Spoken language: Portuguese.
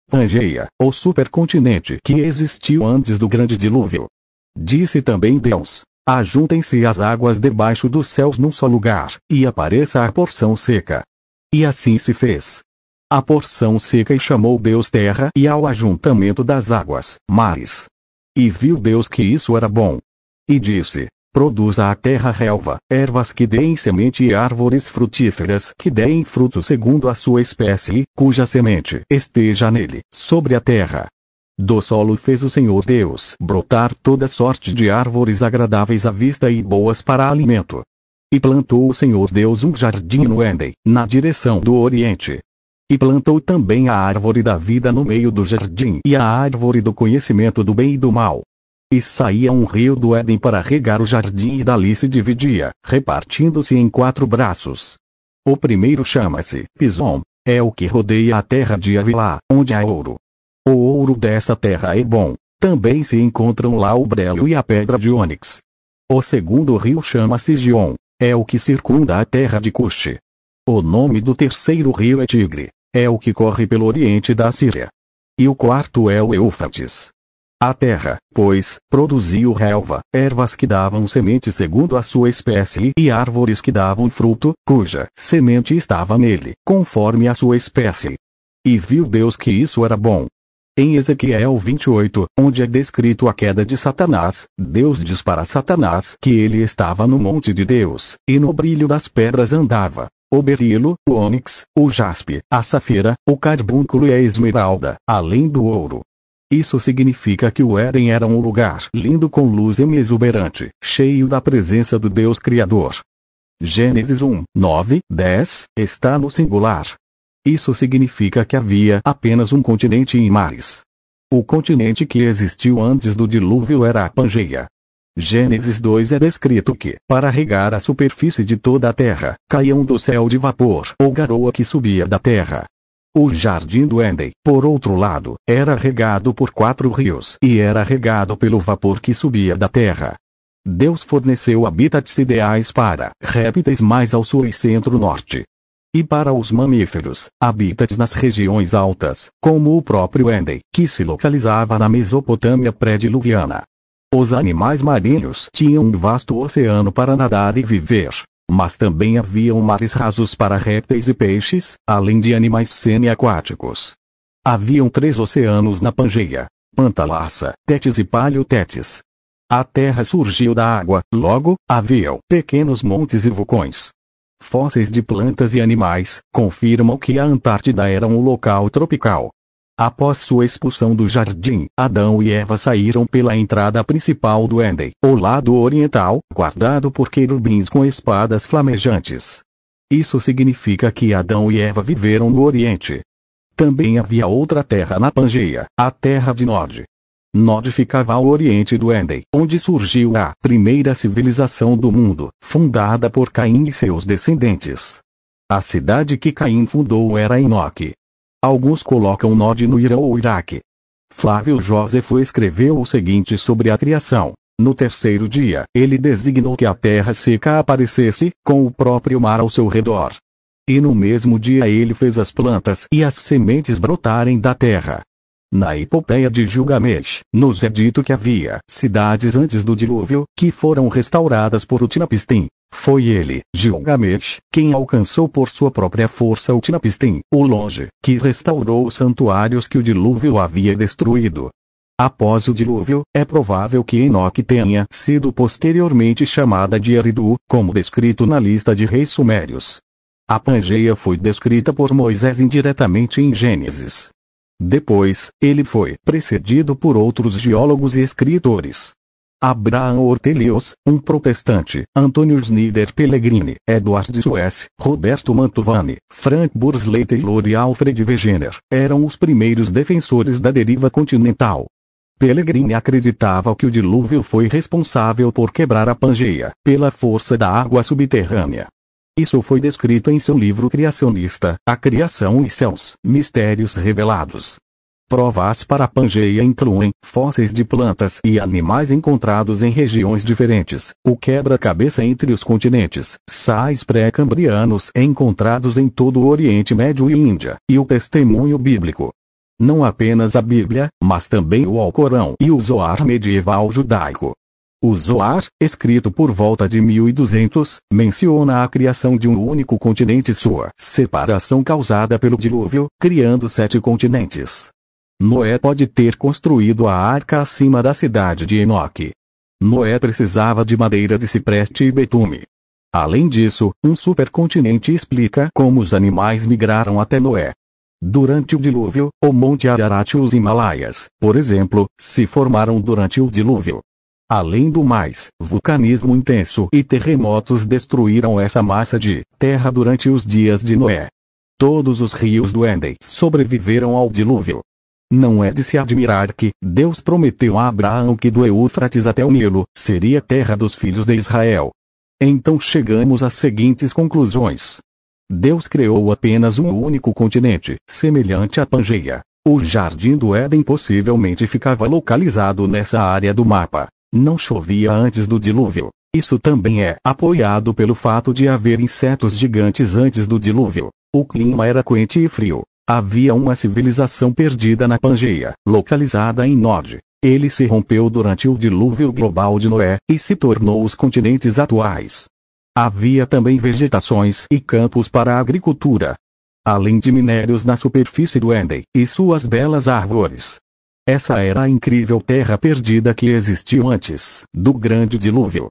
Pangeia, o supercontinente que existiu antes do grande dilúvio. Disse também Deus: ajuntem-se as águas debaixo dos céus num só lugar, e apareça a porção seca. E assim se fez. A porção seca e chamou Deus terra e ao ajuntamento das águas, mares. E viu Deus que isso era bom. E disse: produza a terra relva, ervas que deem semente e árvores frutíferas que deem fruto segundo a sua espécie, cuja semente esteja nele, sobre a terra. Do solo fez o Senhor Deus brotar toda sorte de árvores agradáveis à vista e boas para alimento. E plantou o Senhor Deus um jardim no Éden, na direção do Oriente. E plantou também a árvore da vida no meio do jardim e a árvore do conhecimento do bem e do mal. E saía um rio do Éden para regar o jardim e dali se dividia, repartindo-se em 4 braços. O primeiro chama-se Pison, é o que rodeia a terra de Havilá, onde há ouro. O ouro dessa terra é bom, também se encontram lá o brélio e a pedra de ônix. O segundo rio chama-se Gion, é o que circunda a terra de Cuxi. O nome do terceiro rio é Tigre, é o que corre pelo oriente da Síria. E o quarto é o Eufrates. A terra, pois, produziu relva, ervas que davam semente segundo a sua espécie e árvores que davam fruto, cuja semente estava nele, conforme a sua espécie. E viu Deus que isso era bom. Em Ezequiel 28, onde é descrito a queda de Satanás, Deus diz para Satanás que ele estava no monte de Deus, e no brilho das pedras andava o berilo, o ônix, o jaspe, a safira, o carbúnculo e a esmeralda, além do ouro. Isso significa que o Éden era um lugar lindo com luz exuberante, cheio da presença do Deus Criador. Gênesis 1, 9, 10, está no singular. Isso significa que havia apenas um continente e mares. O continente que existiu antes do dilúvio era a Pangeia. Gênesis 2 é descrito que, para regar a superfície de toda a terra, caíam do céu de vapor ou garoa que subia da terra. O jardim do Éden, por outro lado, era regado por 4 rios e era regado pelo vapor que subia da terra. Deus forneceu habitats ideais para répteis mais ao sul e centro-norte. E para os mamíferos, habitats nas regiões altas, como o próprio Éden, que se localizava na Mesopotâmia pré-diluviana. Os animais marinhos tinham um vasto oceano para nadar e viver. Mas também haviam mares rasos para répteis e peixes, além de animais semi-aquáticos. Haviam 3 oceanos na Pangeia: Pantalassa, Tétis e Paleo-Tétis. A terra surgiu da água, logo, haviam pequenos montes e vulcões. Fósseis de plantas e animais confirmam que a Antártida era um local tropical. Após sua expulsão do jardim, Adão e Eva saíram pela entrada principal do Éden, o lado oriental, guardado por querubins com espadas flamejantes. Isso significa que Adão e Eva viveram no Oriente. Também havia outra terra na Pangeia, a terra de Nod. Nod ficava ao oriente do Éden, onde surgiu a primeira civilização do mundo, fundada por Caim e seus descendentes. A cidade que Caim fundou era Enoque. Alguns colocam Nod no Irã ou Iraque. Flávio Jósefo escreveu o seguinte sobre a criação: no terceiro dia, ele designou que a terra seca aparecesse, com o próprio mar ao seu redor. E no mesmo dia ele fez as plantas e as sementes brotarem da terra. Na epopeia de Gilgamesh, nos é dito que havia cidades antes do dilúvio, que foram restauradas por Utnapishtim. Foi ele, Gilgamesh, quem alcançou por sua própria força Utnapishtim, o longe, que restaurou os santuários que o dilúvio havia destruído. Após o dilúvio, é provável que Enoque tenha sido posteriormente chamada de Eridu, como descrito na lista de reis sumérios. A Pangeia foi descrita por Moisés indiretamente em Gênesis. Depois, ele foi precedido por outros geólogos e escritores. Abraham Ortelius, um protestante, Antônio Schneider Pellegrini, Edward Suess, Roberto Mantovani, Frank Bursley Taylor e Alfred Wegener, eram os primeiros defensores da deriva continental. Pellegrini acreditava que o dilúvio foi responsável por quebrar a Pangeia, pela força da água subterrânea. Isso foi descrito em seu livro criacionista, A Criação e Seus Mistérios Revelados. Provas para a Pangeia incluem fósseis de plantas e animais encontrados em regiões diferentes, o quebra-cabeça entre os continentes, sais pré-cambrianos encontrados em todo o Oriente Médio e Índia, e o testemunho bíblico. Não apenas a Bíblia, mas também o Alcorão e o Zohar medieval judaico. O Zohar, escrito por volta de 1200, menciona a criação de um único continente e sua separação causada pelo dilúvio, criando 7 continentes. Noé pode ter construído a arca acima da cidade de Enoque. Noé precisava de madeira de cipreste e betume. Além disso, um supercontinente explica como os animais migraram até Noé. Durante o dilúvio, o Monte Ararat e os Himalaias, por exemplo, se formaram durante o dilúvio. Além do mais, vulcanismo intenso e terremotos destruíram essa massa de terra durante os dias de Noé. Todos os rios do Éden sobreviveram ao dilúvio. Não é de se admirar que Deus prometeu a Abraão que do Eufrates até o Nilo seria terra dos filhos de Israel. Então chegamos às seguintes conclusões. Deus criou apenas um único continente, semelhante à Pangeia. O Jardim do Éden possivelmente ficava localizado nessa área do mapa. Não chovia antes do dilúvio. Isso também é apoiado pelo fato de haver insetos gigantes antes do dilúvio. O clima era quente e frio. Havia uma civilização perdida na Pangeia, localizada em Nod. Ele se rompeu durante o dilúvio global de Noé, e se tornou os continentes atuais. Havia também vegetações e campos para a agricultura. Além de minérios na superfície do Éden, e suas belas árvores. Essa era a incrível terra perdida que existiu antes do grande dilúvio.